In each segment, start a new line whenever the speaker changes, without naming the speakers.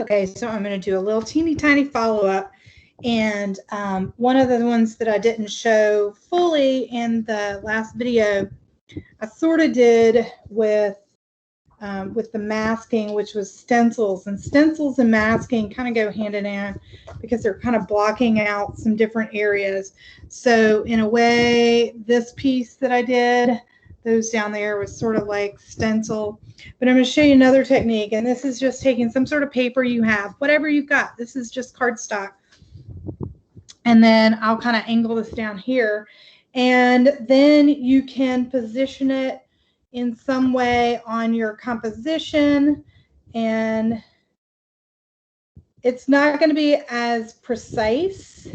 Okay, so I'm going to do a little teeny tiny follow-up. And one of the ones that I didn't show fully in the last video, I sort of did with the masking, which was stencils. And stencils and masking kind of go hand in hand because they're kind of blocking out some different areas. So in a way, this piece that I did, those down there, was sort of like stencil. But I'm going to show you another technique, and this is just taking some sort of paper you have, whatever you've got. This is just cardstock. And then I'll kind of angle this down here, and then you can position it in some way on your composition, and it's not going to be as precise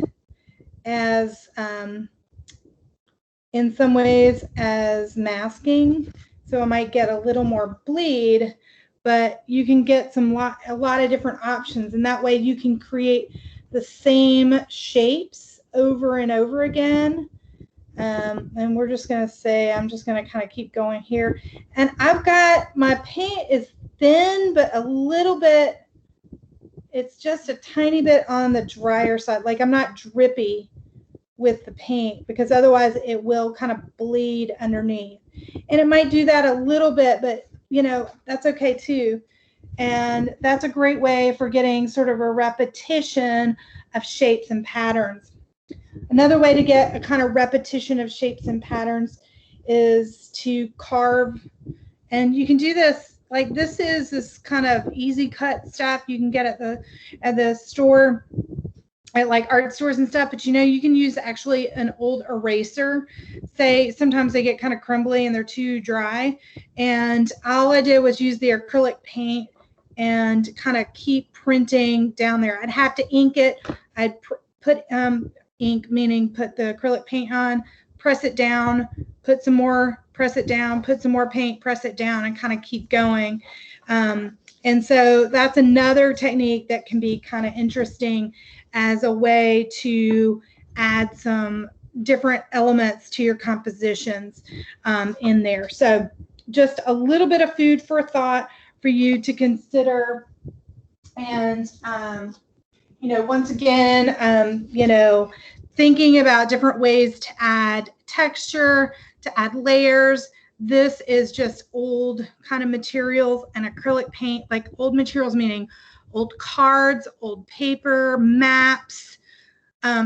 as in some ways as masking, so it might get a little more bleed, but you can get a lot of different options, and that way you can create the same shapes over and over again. And we're just going to say, I'm just going to kind of keep going here. And I've got, my paint is thin, but a little bit, it's just a tiny bit on the drier side. Like I'm not drippy with the paint because otherwise it will kind of bleed underneath. And it might do that a little bit, but you know, that's okay too. And that's a great way for getting sort of a repetition of shapes and patterns. Another way to get a kind of repetition of shapes and patterns is to carve, and you can do this, like this is this kind of easy cut stuff you can get at the store, at like art stores and stuff, but you know, you can use actually an old eraser. Say sometimes they get kind of crumbly and they're too dry, and all I did was use the acrylic paint and kind of keep printing down there. I'd have to ink it. I'd put ink, meaning put the acrylic paint on, press it down, put some more, press it down, put some more paint, press it down, and kind of keep going. And so that's another technique that can be kind of interesting as a way to add some different elements to your compositions in there. So just a little bit of food for thought for you to consider. And you know, once again, you know, thinking about different ways to add texture, to add layers. This is just old kind of materials and acrylic paint, like old materials meaning old cards, old paper, maps,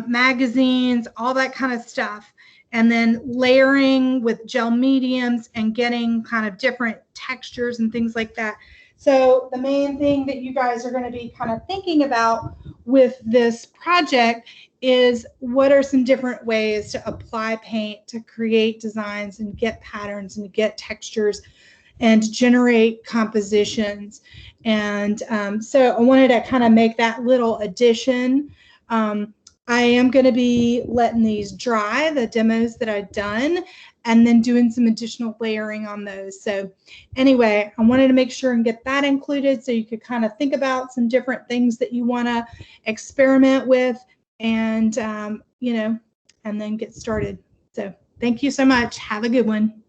magazines, all that kind of stuff. And then layering with gel mediums and getting kind of different textures and things like that. So the main thing that you guys are going to be kind of thinking about with this project is what are some different ways to apply paint to create designs and get patterns and get textures and generate compositions. And so I wanted to kind of make that little addition. I am going to be letting these dry, the demos that I've done, and then doing some additional layering on those. So anyway, I wanted to make sure and get that included so you could kind of think about some different things that you want to experiment with, and you know, and then get started. So thank you so much. Have a good one.